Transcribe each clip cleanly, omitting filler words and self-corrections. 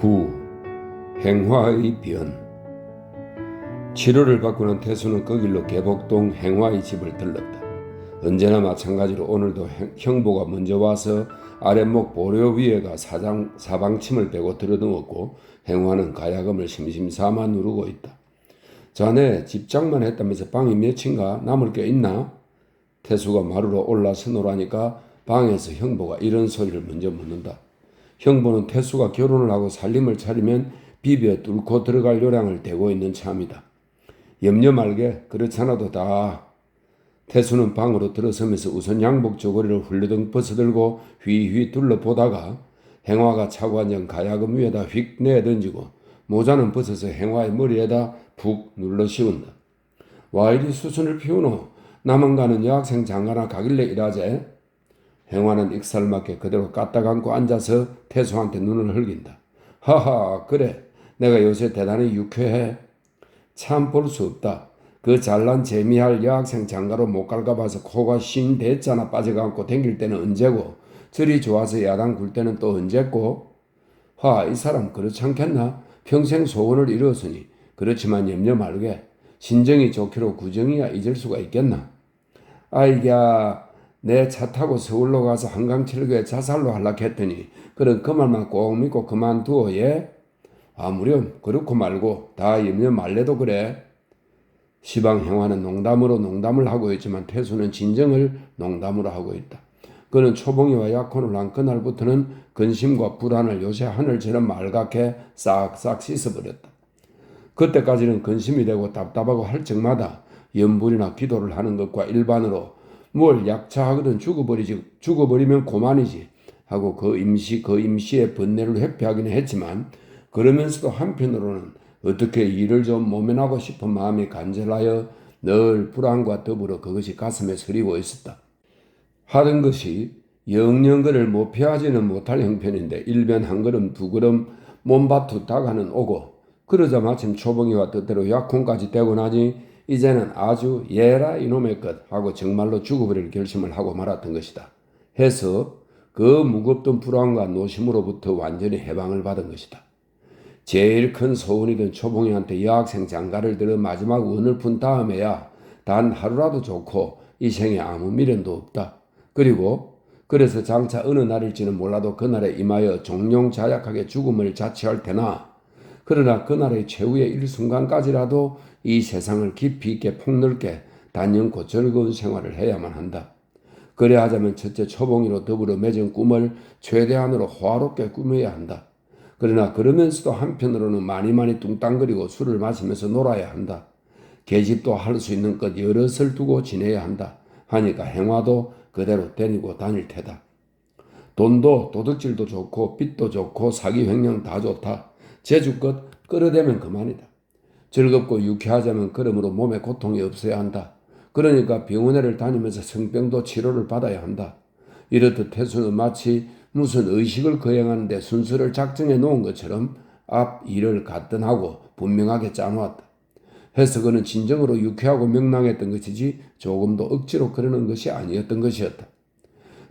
9. 행화의 변. 치료를 받고 난 태수는 그 길로 계복동 행화의 집을 들렀다. 언제나 마찬가지로 오늘도 형보가 먼저 와서 아랫목 보려 위에가 사방침을 빼고 들어누웠고 행화는 가야금을 심심삼아 누르고 있다. 자네 집장만 했다면서 방이 몇인가 남을 게 있나? 태수가 마루로 올라서 노라니까 방에서 형보가 이런 소리를 먼저 묻는다. 형보는 태수가 결혼을 하고 살림을 차리면 비벼 뚫고 들어갈 요량을 대고 있는 참이다. 염려 말게, 그렇잖아도 다. 태수는 방으로 들어서면서 우선 양복 저고리를 훌르덩 벗어들고 휘휘 둘러보다가 행화가 차고 앉은 가야금 위에다 휙 내던지고 모자는 벗어서 행화의 머리에다 푹 눌러 씌운다. 와 이리 수순을 피우노? 남은 가는 여학생 장가나 가길래 일하제? 행화는 익살맞게 그대로 까딱 앉고 앉아서 태수한테 눈을 흘긴다. 하하, 그래. 내가 요새 대단히 유쾌해. 참 볼 수 없다. 그 잘난 재미할 여학생 장가로 못 갈까 봐서 코가 쉰 대자나 빠져가고 댕길 때는 언제고, 저리 좋아서 야단 굴 때는 또 언제고. 이 사람 그렇지 않겠나? 평생 소원을 이루었으니. 그렇지만 염려 말게. 신정이 좋기로 구정이야 잊을 수가 있겠나? 아이야, 내 차 타고 서울로 가서 한강철교에 자살로 하려했더니 그런 그 말만 꼭 믿고 그만두어 예? 무렴 그렇고 말고 다 염려 말래도 그래. 시방 형화는 농담으로 농담을 하고 있지만 태수는 진정을 농담으로 하고 있다. 그는 초봉이와 약혼을 한 그날부터는 근심과 불안을 요새 하늘처럼 맑게 싹싹 씻어버렸다. 그때까지는 근심이 되고 답답하고 할 적마다 염불이나 기도를 하는 것과 일반으로 뭘 약차하거든 죽어버리면 고만이지 하고 그 임시의 번뇌를 회피하기는 했지만 그러면서도 한편으로는 어떻게 일을 좀 모면하고 싶은 마음이 간절하여 늘 불안과 더불어 그것이 가슴에 서리고 있었다. 하던 것이 영영 그를 못 피하지는 못할 형편인데 일변 한 걸음 두 걸음 몸밭으로 다가는 오고 그러자 마침 초봉이와 뜻대로 약혼까지 되고 나니 이제는 아주 예라 이놈의 것 하고 정말로 죽어버릴 결심을 하고 말았던 것이다. 해서 그 무겁던 불안과 노심으로부터 완전히 해방을 받은 것이다. 제일 큰 소원이던 초봉이한테 여학생 장가를 들어 마지막 원을 푼 다음에야 단 하루라도 좋고 이 생에 아무 미련도 없다. 그래서 장차 어느 날일지는 몰라도 그날에 임하여 종룡자약하게 죽음을 자취할 테나 그러나 그날의 최후의 일순간까지라도 이 세상을 깊이 있게 폭넓게 단연코 즐거운 생활을 해야만 한다. 그래 하자면 첫째 초봉이로 더불어 맺은 꿈을 최대한으로 호화롭게 꾸며야 한다. 그러나 그러면서도 한편으로는 많이 뚱땅거리고 술을 마시면서 놀아야 한다. 계집도 할 수 있는 것 여럿을 두고 지내야 한다. 하니까 행화도 그대로 데리고 다닐 테다. 돈도 도둑질도 좋고 빚도 좋고 사기 횡령 다 좋다. 재주껏 끌어대면 그만이다. 즐겁고 유쾌하자면 그러므로 몸에 고통이 없어야 한다. 그러니까 병원에를 다니면서 성병도 치료를 받아야 한다. 이렇듯 태수는 마치 무슨 의식을 거행하는데 순서를 작정해 놓은 것처럼 앞 일을 가등하고 분명하게 짜놓았다. 해서 그는 진정으로 유쾌하고 명랑했던 것이지 조금도 억지로 그러는 것이 아니었던 것이었다.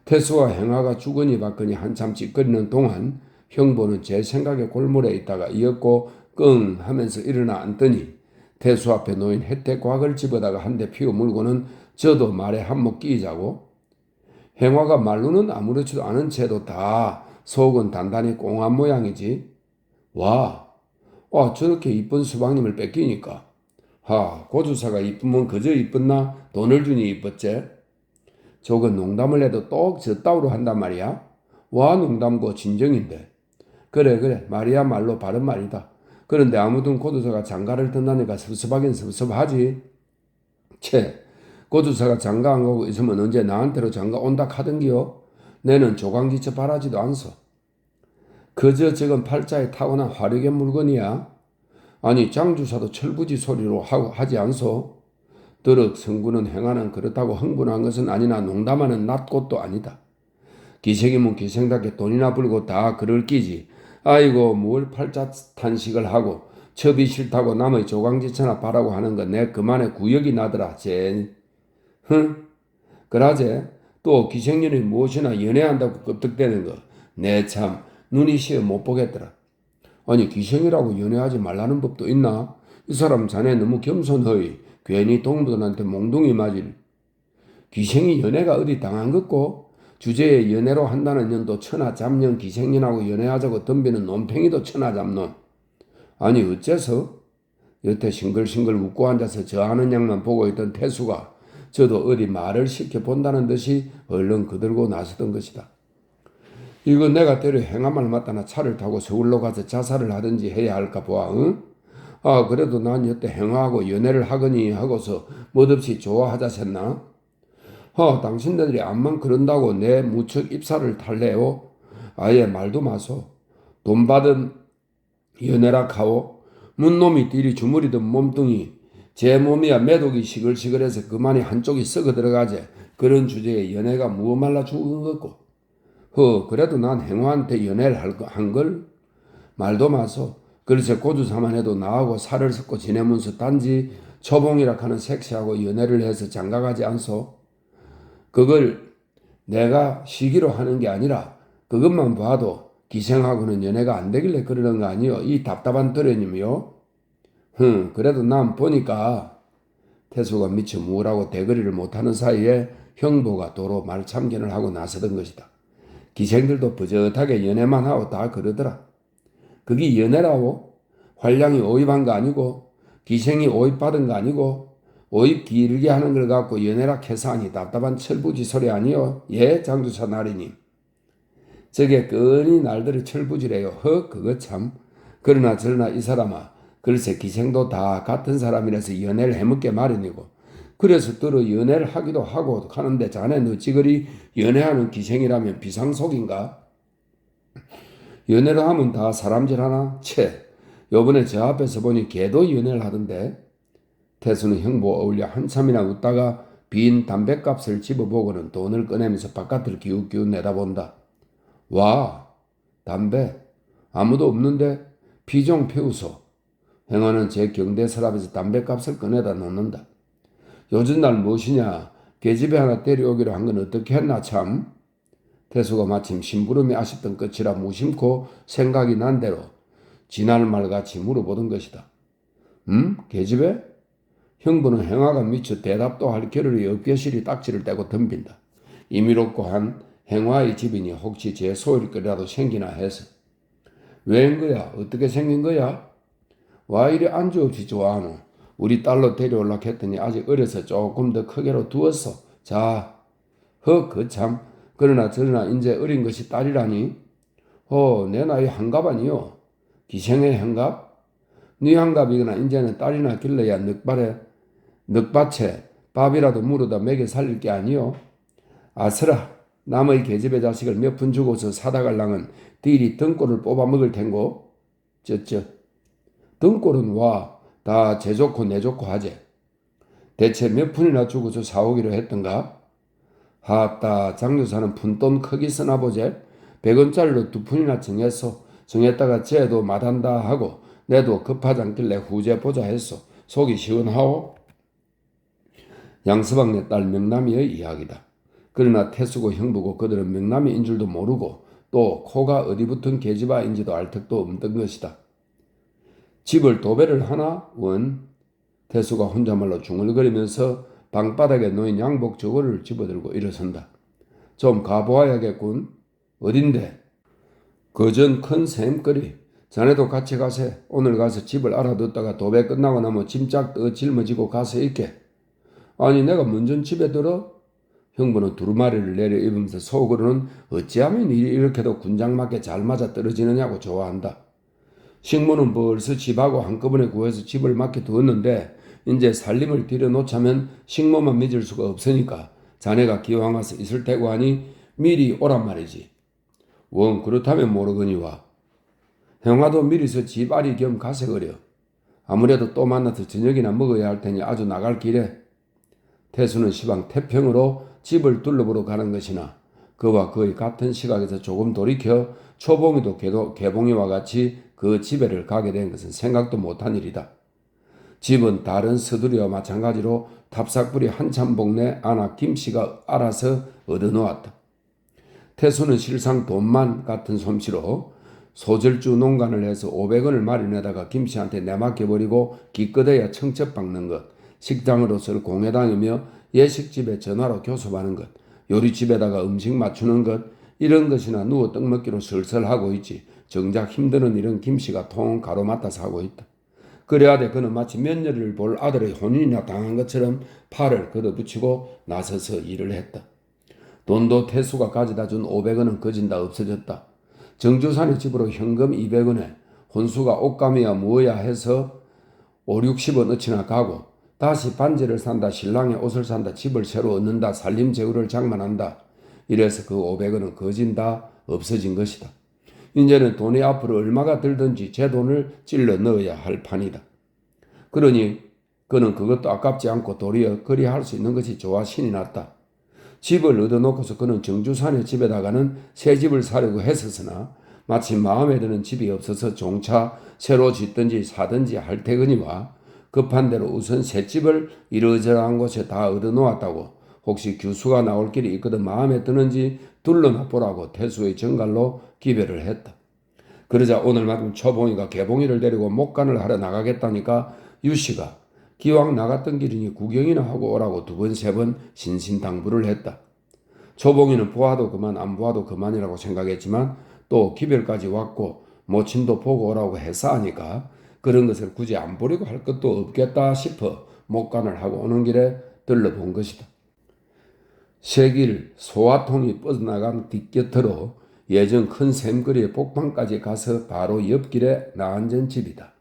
태수와 행화가 주거니 받거니 한참 찌꺼리는 동안 형보는 제 생각에 골몰에 있다가 이었고 끙 하면서 일어나 앉더니 태수 앞에 놓인 혜택곽을 집어다가 한 대 피워 물고는 저도 말에 한몫 끼이자고 행화가 말로는 아무렇지도 않은 채도 다 속은 단단히 꽁한 모양이지. 와 저렇게 이쁜 수박님을 뺏기니까 고주사가 이쁘면 그저 이쁘나 돈을 주니 이뻤제. 저건 농담을 해도 똑 저따위로 한단 말이야. 와 농담고 진정인데. 그래 말이야말로 바른 말이다. 그런데 아무튼 고주사가 장가를 뜬다니까 섭섭하긴 섭섭하지. 고주사가 장가 안 가고 있으면 언제 나한테로 장가 온다 하던기요. 내는 조강지처 바라지도 않소. 그저 저건 팔자에 타고난 화력의 물건이야. 아니 장주사도 철부지 소리로 하지 않소. 더럭 성군은 행하는 그렇다고 흥분한 것은 아니나 농담하는 낫것도 아니다. 기생이면 기생답게 돈이나 벌고 다 그럴 끼지. 아이고 뭘 팔자 탄식을 하고 첩이 싫다고 남의 조강지처나 바라고 하는 거 내 그만에 구역이 나더라. 그러제 또 기생년이 무엇이나 연애한다고 껍득대는 거 내 참 눈이 시어 못 보겠더라. 아니 기생이라고 연애하지 말라는 법도 있나? 이 사람 자네 너무 겸손허이. 괜히 동무들한테 몽둥이 맞을. 기생이 연애가 어디 당한 것고? 주제에 연애로 한다는 년도 천하 잡년 기생년하고 연애하자고 덤비는 논팽이도 천하 잡놈. 아니 어째서? 여태 싱글싱글 웃고 앉아서 저 하는 양만 보고 있던 태수가 저도 어디 말을 시켜본다는 듯이 얼른 그들고 나서던 것이다. 이거 내가 때려 행함을 맞다나 차를 타고 서울로 가서 자살을 하든지 해야 할까 보아. 응? 아 그래도 난 여태 행하고 연애를 하거니 하고서 멋없이 좋아하자셨나? 당신들이 암만 그런다고 내 무척 입사를 탈래요? 아예 말도 마소. 돈 받은 연애라 카오. 문놈이 딜이 주무리던 몸뚱이. 제 몸이야 매독이 시글시글해서 그만이 한쪽이 썩어 들어가제. 그런 주제에 연애가 무어 말라 죽은 거고. 그래도 난 행화한테 연애를 한걸? 말도 마소. 그래서 고주사만 해도 나하고 살을 섞고 지내면서 단지 초봉이라 하는 색시하고 연애를 해서 장가가지 않소? 그걸 내가 시기로 하는 게 아니라 그것만 봐도 기생하고는 연애가 안 되길래 그러는 거 아니요? 이 답답한 도련님이요? 그래도 난 보니까 태수가 미처 무엇라고 대거리를 못하는 사이에 형보가 도로 말참견을 하고 나서던 것이다. 기생들도 버젓하게 연애만 하고 다 그러더라. 그게 연애라고? 활량이 오입한 거 아니고 기생이 오입받은 거 아니고 오입 길게 하는 걸 갖고 연애라 해서 하니 답답한 철부지 소리 아니요? 예, 장주차 나리님. 저게 끈이 날들이 철부지래요. 그거 참. 그러나 저러나 이 사람아, 글쎄 기생도 다 같은 사람이라서 연애를 해먹게 마련이고 그래서 들어 연애를 하기도 하고 하는데 자네 너찌그리 연애하는 기생이라면 비상속인가? 연애를 하면 다 사람질하나? 채, 요번에 저 앞에서 보니 걔도 연애를 하던데. 태수는 형부 어울려 한참이나 웃다가 빈 담뱃값을 집어보고는 돈을 꺼내면서 바깥을 기웃기웃 내다본다. 와, 담배? 아무도 없는데 피 좀 피우소. 행어는 제 경대 서랍에서 담뱃값을 꺼내다 놓는다. 요즘 날 무엇이냐? 계집애 하나 때려오기로 한 건 어떻게 했나 참? 태수가 마침 심부름이 아쉽던 끝이라 무심코 생각이 난 대로 지날 말같이 물어보던 것이다. 계집애? 형부는 행화가 미쳐 대답도 할 겨를이 어깨실이 딱지를 떼고 덤빈다. 임의롭고 한 행화의 집이니 혹시 제 소일거리라도 생기나 해서. 왜인 거야? 어떻게 생긴 거야? 와 이리 안주 없이 좋아하노? 우리 딸로 데려올라 했더니 아직 어려서 조금 더 크게로 두었어. 자, 그 참. 그러나 저러나 이제 어린 것이 딸이라니. 내 나이 한갑 아니요. 기생의 한갑? 네 한갑이거나 이제는 딸이나 길러야 늑밭에 밥이라도 물어다 먹여 살릴 게 아니요. 아스라, 남의 계집애 자식을 몇 푼 주고서 사다 갈랑은 딜이 등골을 뽑아 먹을 텐고. 등골은 와, 다 제 좋고 내 좋고 하제. 대체 몇 푼이나 주고서 사오기로 했던가? 하따, 장여사는 푼돈 크기 쓰나 보제. 100원짜리로 2푼이나 정했다가 쟤도 맛한다 하고 내도 급하지 않길래 후제 보자 했어. 속이 시원하오? 양서방네 딸 명남이의 이야기다. 그러나 태수고 형부고 그들은 명남이인 줄도 모르고 또 코가 어디 붙은 계집아인지도 알 턱도 없던 것이다. 집을 도배를 하나? 태수가 혼자말로 중얼거리면서 방바닥에 놓인 양복 저고리를 집어들고 일어선다. 좀 가보아야겠군. 어딘데? 그전 큰 샘거리. 자네도 같이 가세. 오늘 가서 집을 알아뒀다가 도배 끝나고 나면 짐짝 떠 짊어지고 가서 있게. 아니 내가 먼저 집에 들어? 형부는 두루마리를 내려 입으면서 속으로는 어찌하면 이렇게도 군장맞게 잘 맞아 떨어지느냐고 좋아한다. 식모는 벌써 집하고 한꺼번에 구해서 집을 맡겨 두었는데 이제 살림을 들여놓자면 식모만 믿을 수가 없으니까 자네가 기왕 와서 있을 테고 하니 미리 오란 말이지. 그렇다면 모르거니와. 형아도 미리서 집 아리 겸 가세 그려. 아무래도 또 만나서 저녁이나 먹어야 할 테니 아주 나갈 길에. 태수는 시방 태평으로 집을 둘러보러 가는 것이나 그와 거의 같은 시각에서 조금 돌이켜 초봉이도 개봉이와 같이 그 집에를 가게 된 것은 생각도 못한 일이다. 집은 다른 서두리와 마찬가지로 탑삭불이 한참 복내 아나 김씨가 알아서 얻어놓았다. 태수는 실상 돈만 같은 솜씨로 소절주 농간을 해서 500원을 마련해다가 김씨한테 내맡겨버리고 기껏해야 청첩 박는 것, 식당으로서 공회 다니며 예식집에 전화로 교섭하는 것, 요리집에다가 음식 맞추는 것, 이런 것이나 누워 떡 먹기로 슬슬 하고 있지. 정작 힘드는 일은 김씨가 통 가로맡아서 하고 있다. 그래야 돼 그는 마치 며느리를 볼 아들의 혼인이나 당한 것처럼 팔을 걷어붙이고 나서서 일을 했다. 돈도 태수가 가져다 준 500원은 거진다 없어졌다. 정주산의 집으로 현금 200원에 혼수가 옷감이야 뭐야 해서 5, 60원 어치나 가고 다시 반지를 산다, 신랑의 옷을 산다, 집을 새로 얻는다, 살림재우를 장만한다. 이래서 그 500원은 거진다 없어진 것이다. 이제는 돈이 앞으로 얼마가 들든지 제 돈을 찔러 넣어야 할 판이다. 그러니 그는 그것도 아깝지 않고 도리어 그리 할 수 있는 것이 좋아 신이 났다. 집을 얻어놓고서 그는 정주산의 집에다가는 새 집을 사려고 했었으나 마침 마음에 드는 집이 없어서 종차 새로 짓든지 사든지 할 테거니와 급한 대로 우선 새 집을 이러저러한 곳에 다 얻어놓았다고 혹시 규수가 나올 길이 있거든 마음에 드는지 둘러나 보라고 태수의 정갈로 기별을 했다. 그러자 오늘만큼 초봉이가 개봉이를 데리고 목간을 하러 나가겠다니까 유씨가 기왕 나갔던 길이니 구경이나 하고 오라고 2번, 3번 신신당부를 했다. 초봉이는 보아도 그만 안 보아도 그만이라고 생각했지만 또 기별까지 왔고 모친도 보고 오라고 해서 하니까 그런 것을 굳이 안 보려고 할 것도 없겠다 싶어 목간을 하고 오는 길에 들러본 것이다. 새길 소화통이 뻗어나간 뒷곁으로 예전 큰 샘거리의 복판까지 가서 바로 옆길에 나앉은 집이다.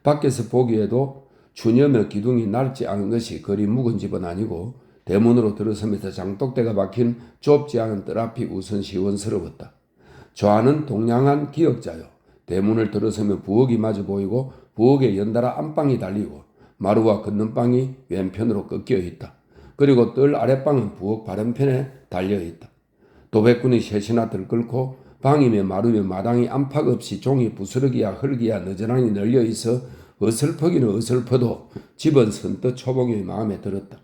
밖에서 보기에도 추녀며 기둥이 넓지 않은 것이 그리 묵은 집은 아니고 대문으로 들어서면서 장독대가 박힌 좁지 않은 뜰 앞이 우선 시원스러웠다. 좌는 동양한 기역자요. 대문을 들어서면 부엌이 마주 보이고 부엌에 연달아 안방이 달리고 마루와 건넌방이 왼편으로 꺾여 있다. 그리고 뜰 아랫방은 부엌 바른편에 달려있다. 도백꾼이 셋이나 들끓고 방이며 마루며 마당이 안팎 없이 종이 부스러기야 흙이야 너저나니 널려있어 어설프기는 어설퍼도 집은 선뜻 초봉의 마음에 들었다.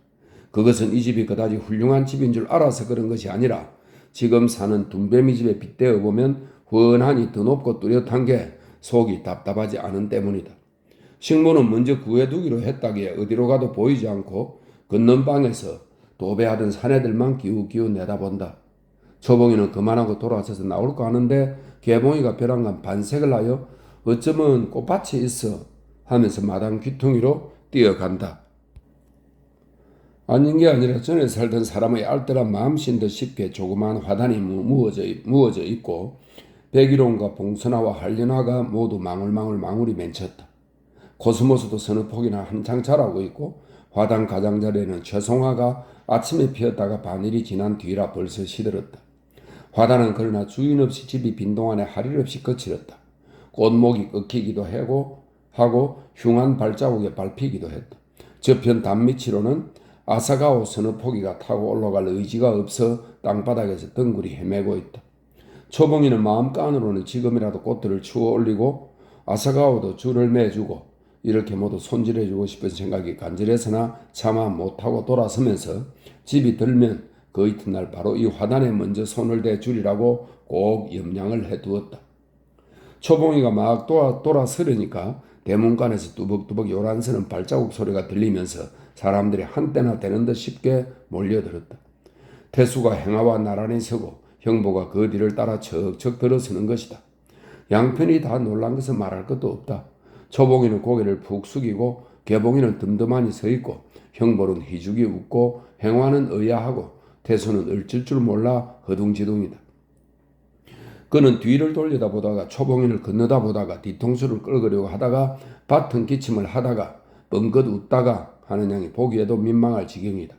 그것은 이 집이 그다지 훌륭한 집인 줄 알아서 그런 것이 아니라 지금 사는 둔배미 집에 빗대어 보면 훤하니 드높고 뚜렷한 게 속이 답답하지 않은 때문이다. 식모는 먼저 구해두기로 했다기에 어디로 가도 보이지 않고 건넌방에서 도배하던 사내들만 기우기우 내다본다. 초봉이는 그만하고 돌아서서 나올까 하는데 개봉이가 벼랑간 반색을 하여 어쩌면 꽃밭이 있어 하면서 마당 귀퉁이로 뛰어간다. 아닌 게 아니라 전에 살던 사람의 알뜰한 마음씨인 듯 쉽게 조그마한 화단이 무어져 있고 백일홍과 봉선화와 한련화가 모두 망울망울 망울이 맺혔다. 코스모스도 서너 폭이나 한창 자라고 있고 화단 가장자리에는 최송화가 아침에 피었다가 반일이 지난 뒤라 벌써 시들었다. 화단은 그러나 주인 없이 집이 빈 동안에 할 일 없이 거칠었다. 꽃목이 꺾이기도 하고 흉한 발자국에 밟히기도 했다. 저편 단밑으로는 아사가오 서너 포기가 타고 올라갈 의지가 없어 땅바닥에서 덩굴이 헤매고 있다. 초봉이는 마음간으로는 지금이라도 꽃들을 추어 올리고 아사가오도 줄을 매주고 이렇게 모두 손질해주고 싶은 생각이 간절해서나 차마 못하고 돌아서면서 집이 들면 그 이튿날 바로 이 화단에 먼저 손을 대 주리라고 꼭 염량을 해두었다. 초봉이가 막 돌아서려니까 대문간에서 뚜벅뚜벅 요란스런 발자국 소리가 들리면서 사람들이 한때나 되는 듯 쉽게 몰려들었다. 태수가 행하와 나란히 서고 형보가 그 뒤를 따라 척척 들어서는 것이다. 양편이 다 놀란 것은 말할 것도 없다. 초봉이는 고개를 푹 숙이고 개봉이는 듬듬하니 서 있고 형보는 희죽이 웃고 행화는 의아하고 태수는 얼질 줄 몰라 허둥지둥이다. 그는 뒤를 돌려다보다가 초봉이를 건너다보다가 뒤통수를 끌으려고 하다가 밭은 기침을 하다가 뻥긋 웃다가 하는 양이 보기에도 민망할 지경이다.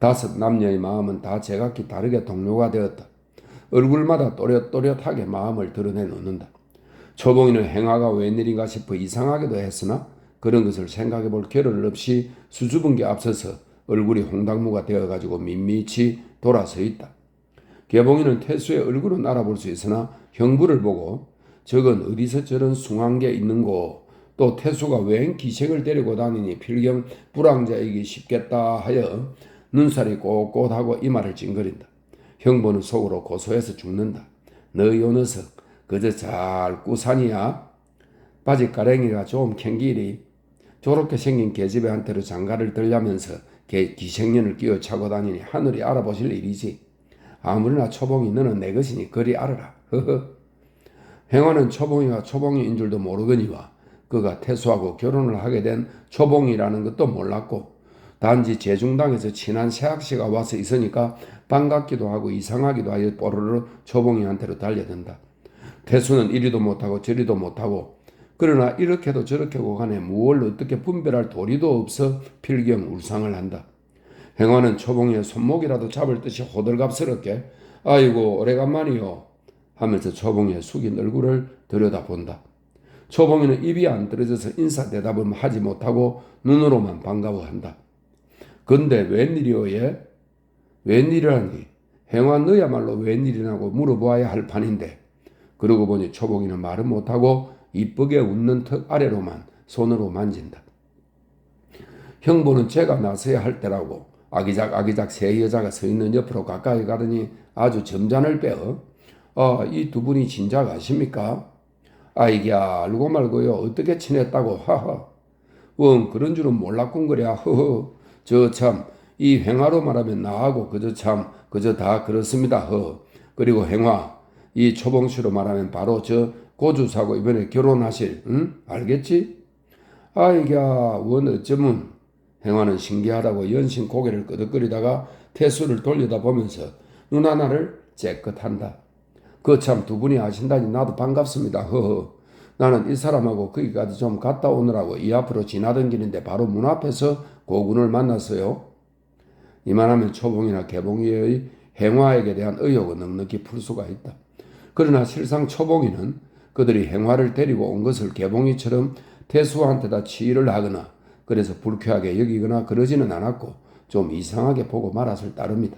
5 남녀의 마음은 다 제각기 다르게 동료가 되었다. 얼굴마다 또렷또렷하게 마음을 드러내놓는다. 초봉이는 행화가 웬일인가 싶어 이상하기도 했으나 그런 것을 생각해 볼 겨를 없이 수줍은 게 앞서서 얼굴이 홍당무가 되어가지고 밋밋이 돌아서 있다. 개봉이는 태수의 얼굴은 알아볼 수 있으나 형부를 보고 저건 어디서 저런 숭한 게 있는고 또 태수가 웬 기생을 데리고 다니니 필경 불황자이기 쉽겠다 하여 눈살이 꼿꼿하고 이마를 찡그린다. 형부는 속으로 고소해서 죽는다. 너희 요 녀석 그저 잘 꾸사니야. 바지가랭이가 좀 캥기리. 저렇게 생긴 계집애 한테로 장가를 들려면서 기생년을 끼워 차고 다니니 하늘이 알아보실 일이지. 아무리나 초봉이 너는 내 것이니 그리 알아라. 허허. 행화는 초봉이가 초봉인 줄도 모르거니와 그가 태수하고 결혼을 하게 된 초봉이라는 것도 몰랐고 단지 제중당에서 친한 새학씨가 와서 있으니까 반갑기도 하고 이상하기도 하여 뽀로로 초봉이한테로 달려든다. 태수는 이리도 못하고 저리도 못하고 그러나 이렇게도 저렇게고 간에 무얼 어떻게 분별할 도리도 없어 필경울상을 한다. 행화는 초봉이의 손목이라도 잡을 듯이 호들갑스럽게 아이고 오래간만이요 하면서 초봉이의 숙인 얼굴을 들여다본다. 초봉이는 입이 안 떨어져서 인사 대답은 하지 못하고 눈으로만 반가워한다. 근데 웬일이오 얘? 웬일이라니? 행화 너야말로 웬일이라고 물어보아야 할 판인데. 그러고 보니 초봉이는 말은 못하고 이쁘게 웃는 턱 아래로만 손으로 만진다. 형부는 제가 나서야 할 때라고 아기작 세 여자가 서 있는 옆으로 가까이 가더니 아주 점잔을 빼어 이 두 분이 진작 아십니까? 아이야 알고 말고요 어떻게 친했다고 하하. 그런 줄은 몰랐군 그랴 허허. 저 참 이 행화로 말하면 나하고 그저 다 그렇습니다 허. 그리고 행화 이 초봉씨로 말하면 바로 저 고주사고 이번에 결혼하실 알겠지? 아이야 원 어쩌면. 행화는 신기하다고 연신 고개를 끄덕거리다가 태수를 돌려다보면서 눈 하나를 째끗한다. 그 참 두 분이 아신다니 나도 반갑습니다. 허허. 나는 이 사람하고 거기까지 좀 갔다 오느라고 이 앞으로 지나던 길인데 바로 문 앞에서 고군을 만났어요. 이만하면 초봉이나 개봉이의 행화에게 대한 의혹은 넉넉히 풀 수가 있다. 그러나 실상 초봉이는 그들이 행화를 데리고 온 것을 개봉이처럼 태수한테다 치의를 하거나 그래서 불쾌하게 여기거나 그러지는 않았고 좀 이상하게 보고 말았을 따름이다.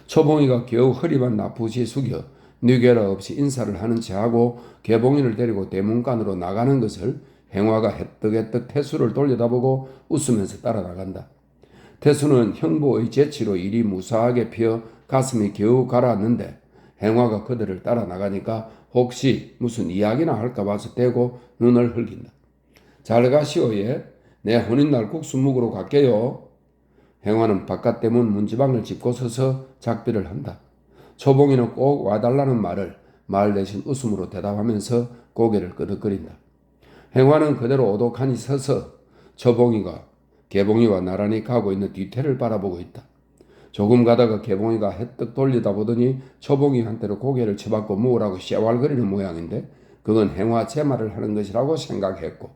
초봉이가 겨우 허리만 나쁘시 숙여 뉘게라 없이 인사를 하는 채하고 개봉이를 데리고 대문간으로 나가는 것을 행화가 해떡해떡 태수를 돌려다보고 웃으면서 따라 나간다. 태수는 형부의 재치로 일이 무사하게 피어 가슴이 겨우 가라앉는데 행화가 그들을 따라 나가니까 혹시 무슨 이야기나 할까 봐서 대고 눈을 흘긴다. 잘 가시오 예. 내 혼인날 국수 묵으러 갈게요. 행화는 바깥 대문 문지방을 짚고 서서 작비를 한다. 초봉이는 꼭 와달라는 말을 말 대신 웃음으로 대답하면서 고개를 끄덕거린다. 행화는 그대로 오독하니 서서 초봉이가 개봉이와 나란히 가고 있는 뒤태를 바라보고 있다. 조금 가다가 개봉이가 해떡 돌리다보더니 초봉이한테로 고개를 쳐박고 무엇라고 쎄왈거리는 모양인데 그건 행화 제 말을 하는 것이라고 생각했고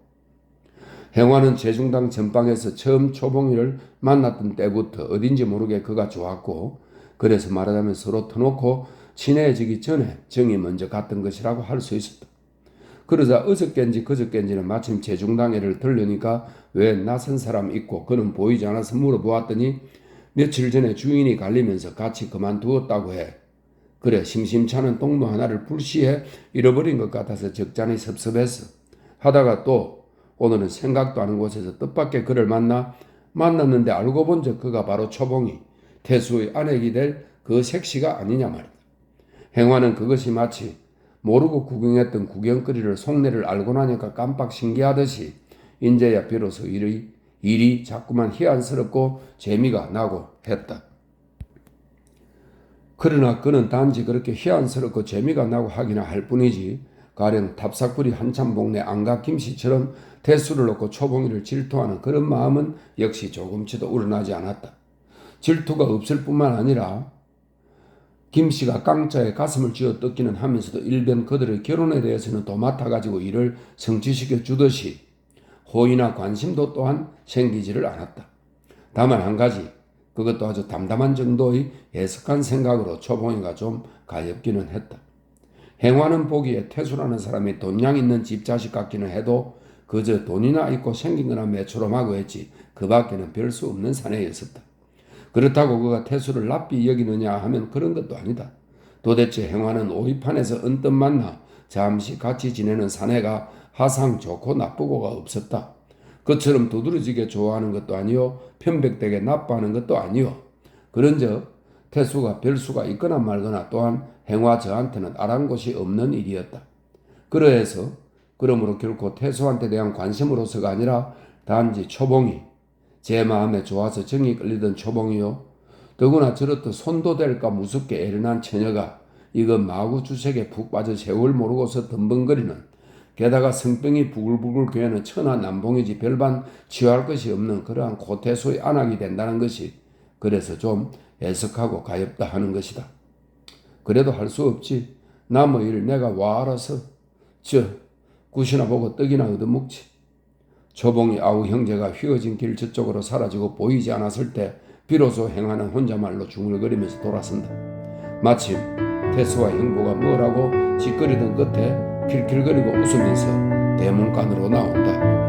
행화는 제중당 전방에서 처음 초봉이를 만났던 때부터 어딘지 모르게 그가 좋았고 그래서 말하자면 서로 터놓고 친해지기 전에 정이 먼저 갔던 것이라고 할 수 있었다. 그러자 어저께인지 그저께인지는 마침 제중당에를 들르니까 왜 낯선 사람 있고 그는 보이지 않아서 물어보았더니 며칠 전에 주인이 갈리면서 같이 그만두었다고 해. 그래 심심찮은 동무 하나를 불시에 잃어버린 것 같아서 적잖이 섭섭했어. 하다가 또 오늘은 생각도 않은 곳에서 뜻밖의 그를 만났는데 알고 본즉 그가 바로 초봉이 태수의 아내이기 될 그 색시가 아니냐 말이다. 행화는 그것이 마치 모르고 구경했던 구경거리를 속내를 알고 나니까 깜빡 신기하듯이 인제야 비로소 일이 자꾸만 희한스럽고 재미가 나고 했다. 그러나 그는 단지 그렇게 희한스럽고 재미가 나고 하기나 할 뿐이지 가령 탑사꾸리 한참 복내 안각 김씨처럼 태수를 놓고 초봉이를 질투하는 그런 마음은 역시 조금치도 우러나지 않았다. 질투가 없을 뿐만 아니라 김씨가 깡자에 가슴을 쥐어 뜯기는 하면서도 일변 그들의 결혼에 대해서는 도맡아가지고 일을 성취시켜 주듯이 호의나 관심도 또한 생기지를 않았다. 다만 한 가지 그것도 아주 담담한 정도의 애석한 생각으로 초봉이가 좀 가엾기는 했다. 행화는 보기에 태수라는 사람이 돈량 있는 집자식 같기는 해도 그저 돈이나 있고 생긴 거나 매초롬하고 했지 그 밖에는 별 수 없는 사내였었다. 그렇다고 그가 태수를 납비 여기느냐 하면 그런 것도 아니다. 도대체 행화는 오이판에서 언뜻 만나 잠시 같이 지내는 사내가 하상 좋고 나쁘고가 없었다. 그처럼 두드러지게 좋아하는 것도 아니요 편백되게 나빠하는 것도 아니요. 그런즉 태수가 별수가 있거나 말거나 또한 행화 저한테는 아랑곳이 없는 일이었다. 그러므로 결코 태수한테 대한 관심으로서가 아니라 단지 초봉이 제 마음에 좋아서 정이 끌리던 초봉이요. 더구나 저렇듯 손도 될까 무섭게 애를 난 처녀가 이거 마구 주색에 푹 빠져 세월 모르고서 덤벙거리는 게다가 성병이 부글부글 괴는 천하 남봉이지 별반 취할 것이 없는 그러한 고태소의 안악이 된다는 것이 그래서 좀 애석하고 가엾다 하는 것이다. 그래도 할 수 없지. 남의 일 내가 와 알아서 굿이나 보고 떡이나 얻어먹지. 초봉이 아우 형제가 휘어진 길 저쪽으로 사라지고 보이지 않았을 때 비로소 행하는 혼자말로 중얼거리면서 돌아선다. 마침 태수와 형부가 뭐라고 짓거리던 끝에 킬킬거리고 웃으면서 대문간으로 나온다.